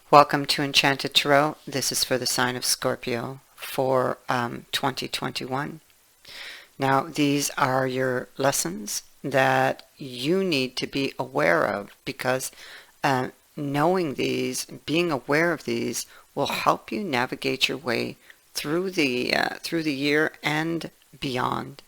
Welcome to Enchanted Tarot. This is for the sign of Scorpio for 2021. Now, these are your lessons that you need to be aware of because knowing these, being aware of these, will help you navigate your way through the year and beyond.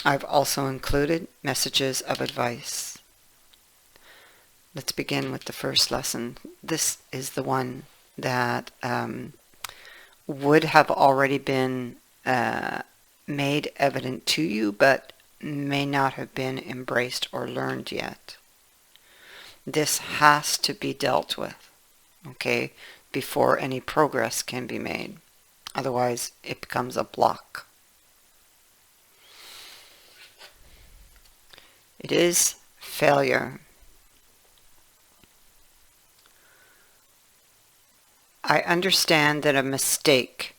I've also included messages of advice. Let's begin with the first lesson. This is the one that would have already been made evident to you, but may not have been embraced or learned yet. This has to be dealt with, okay, before any progress can be made. Otherwise, it becomes a block. It is failure. I understand that a mistake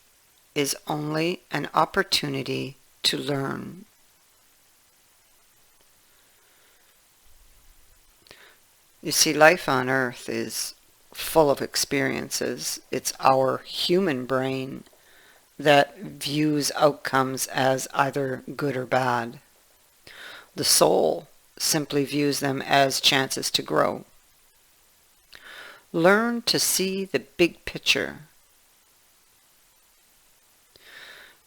is only an opportunity to learn. You see, life on Earth is full of experiences. It's our human brain that views outcomes as either good or bad. The soul simply views them as chances to grow. Learn to see the big picture.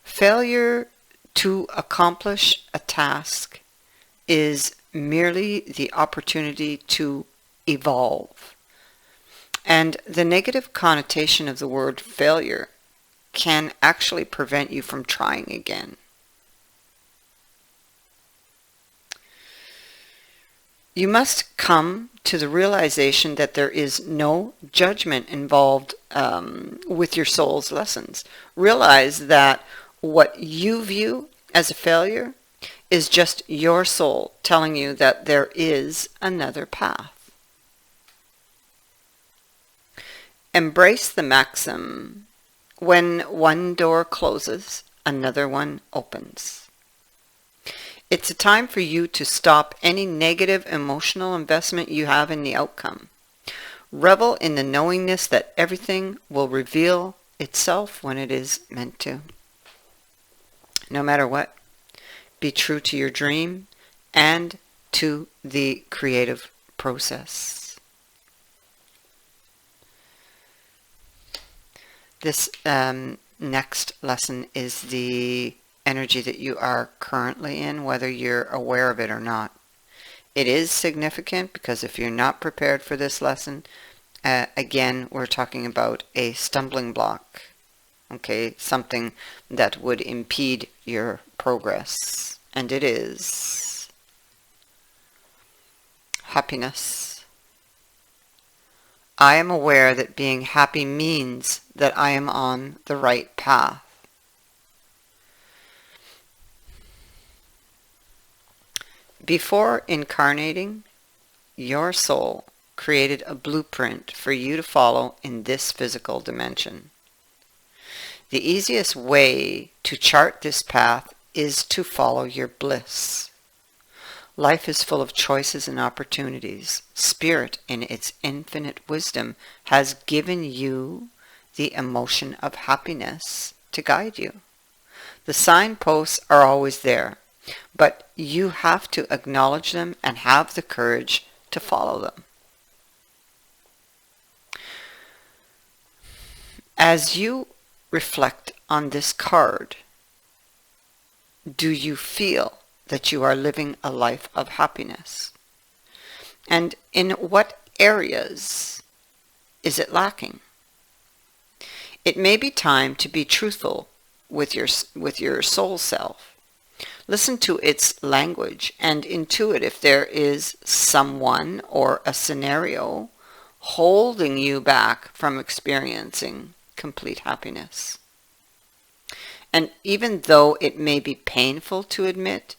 Failure to accomplish a task is merely the opportunity to evolve. And the negative connotation of the word failure can actually prevent you from trying again. You must come to the realization that there is no judgment involved with your soul's lessons. Realize that what you view as a failure is just your soul telling you that there is another path. Embrace the maxim, when one door closes, another one opens. It's a time for you to stop any negative emotional investment you have in the outcome. Revel in the knowingness that everything will reveal itself when it is meant to. No matter what, be true to your dream and to the creative process. This next lesson is the energy that you are currently in, whether you're aware of it or not. It is significant because if you're not prepared for this lesson, again, we're talking about a stumbling block, okay, something that would impede your progress, and it is happiness. I am aware that being happy means that I am on the right path. Before incarnating, your soul created a blueprint for you to follow in this physical dimension. The easiest way to chart this path is to follow your bliss. Life is full of choices and opportunities. Spirit, in its infinite wisdom, has given you the emotion of happiness to guide you. The signposts are always there, but you have to acknowledge them and have the courage to follow them. As you reflect on this card, do you feel that you are living a life of happiness? And in what areas is it lacking? It may be time to be truthful with your soul self. Listen to its language and intuit if there is someone or a scenario holding you back from experiencing complete happiness. And even though it may be painful to admit,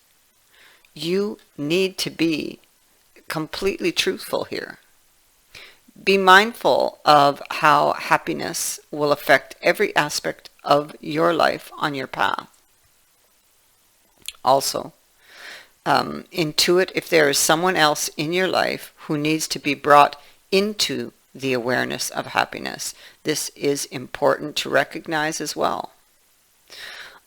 you need to be completely truthful here. Be mindful of how happiness will affect every aspect of your life on your path. Also, intuit if there is someone else in your life who needs to be brought into the awareness of happiness. This is important to recognize as well.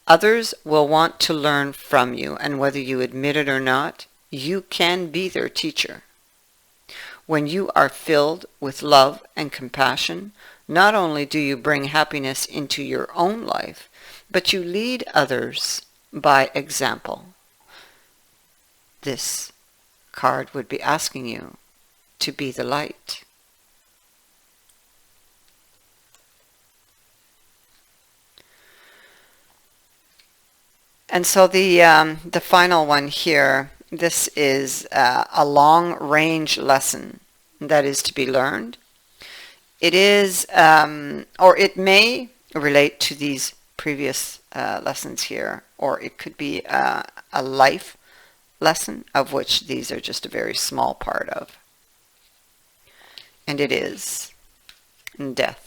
Others will want to learn from you, and whether you admit it or not, you can be their teacher. When you are filled with love and compassion, not only do you bring happiness into your own life, but you lead others by example. This card would be asking you to be the light. And so the final one here, this is a long-range lesson that is to be learned. It is, or it may relate to these previous lessons here, or it could be a life lesson, of which these are just a very small part of. And it is death.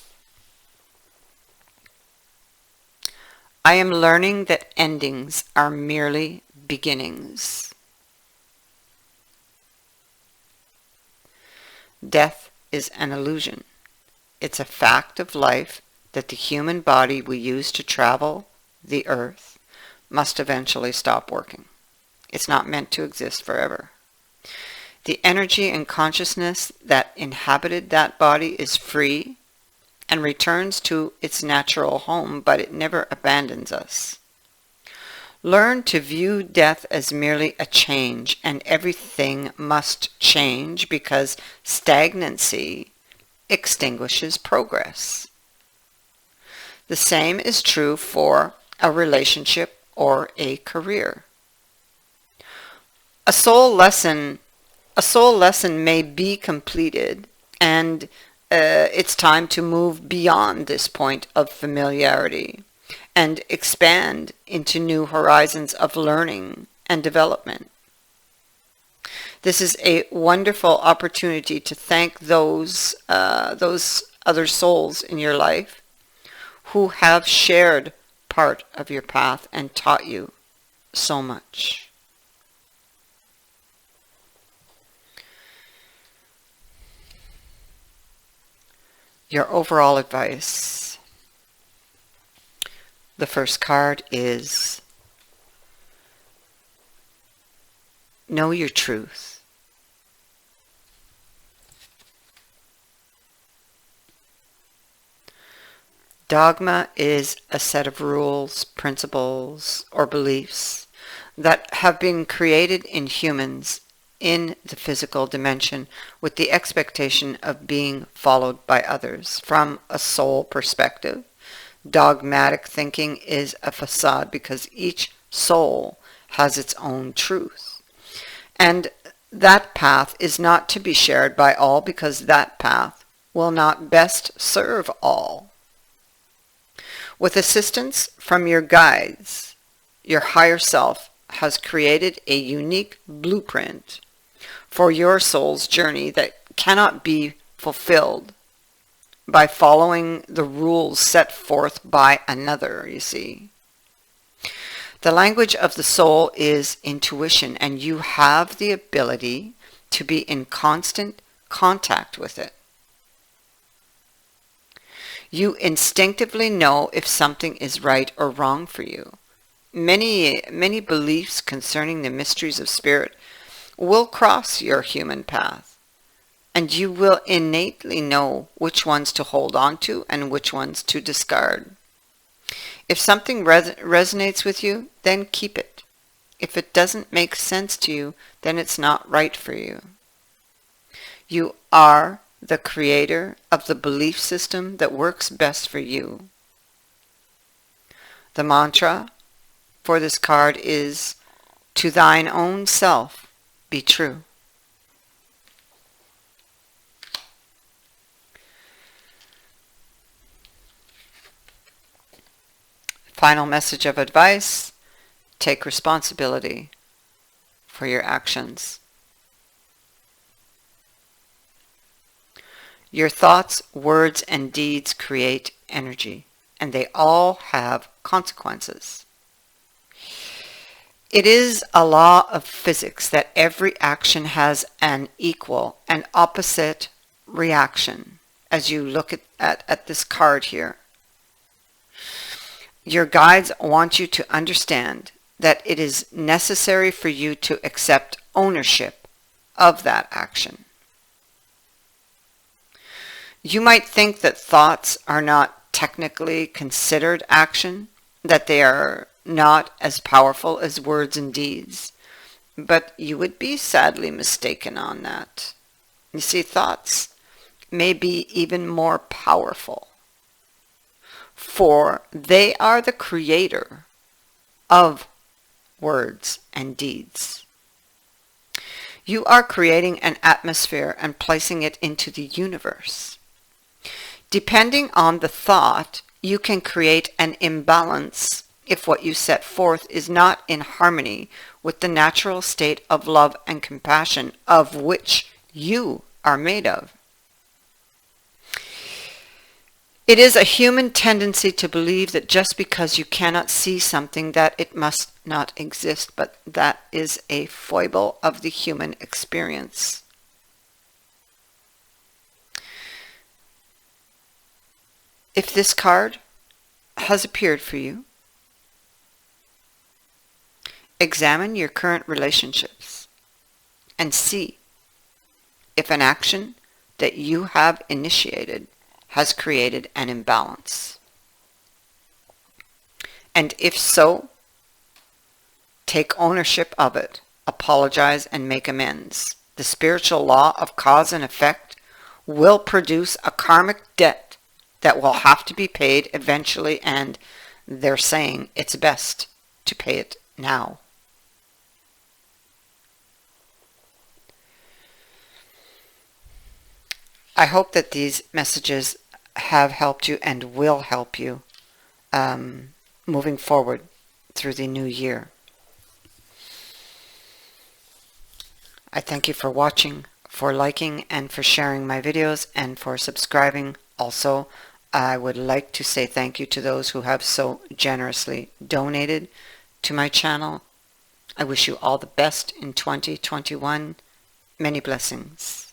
I am learning that endings are merely beginnings. Death is an illusion. It's a fact of life that the human body we use to travel the earth must eventually stop working. It's not meant to exist forever. The energy and consciousness that inhabited that body is free and returns to its natural home, but it never abandons us. Learn to view death as merely a change, and everything must change because stagnancy extinguishes progress. The same is true for a relationship or a career. A soul lesson may be completed, and it's time to move beyond this point of familiarity and expand into new horizons of learning and development. This is a wonderful opportunity to thank those other souls in your life who have shared part of your path and taught you so much. Your overall advice. The first card is know your truth. Dogma is a set of rules, principles, or beliefs that have been created in humans in the physical dimension with the expectation of being followed by others. From a soul perspective, dogmatic thinking is a facade because each soul has its own truth. And that path is not to be shared by all because that path will not best serve all. With assistance from your guides, your higher self has created a unique blueprint for your soul's journey that cannot be fulfilled by following the rules set forth by another, you see. The language of the soul is intuition, and you have the ability to be in constant contact with it. You instinctively know if something is right or wrong for you. Many beliefs concerning the mysteries of spirit will cross your human path, and you will innately know which ones to hold on to and which ones to discard. If something resonates with you, then keep it. If it doesn't make sense to you, then it's not right for you. You are the creator of the belief system that works best for you. The mantra for this card is, "To thine own self be true." Final message of advice: take responsibility for your actions. Your thoughts, words, and deeds create energy, and they all have consequences. It is a law of physics that every action has an equal and opposite reaction. as you look at this card here. Your guides want you to understand that it is necessary for you to accept ownership of that action. You might think that thoughts are not technically considered action, that they are not as powerful as words and deeds, but you would be sadly mistaken on that. You see, thoughts may be even more powerful, for they are the creator of words and deeds. You are creating an atmosphere and placing it into the universe. Depending on the thought, you can create an imbalance if what you set forth is not in harmony with the natural state of love and compassion of which you are made of. It is a human tendency to believe that just because you cannot see something that it must not exist, but that is a foible of the human experience. If this card has appeared for you, examine your current relationships and see if an action that you have initiated has created an imbalance. And if so, take ownership of it, apologize, and make amends. The spiritual law of cause and effect will produce a karmic debt that will have to be paid eventually, and they're saying it's best to pay it now. I hope that these messages have helped you and will help you moving forward through the new year. I thank you for watching, for liking, and for sharing my videos, and for subscribing. Also, I would like to say thank you to those who have so generously donated to my channel. I wish you all the best in 2021. Many blessings.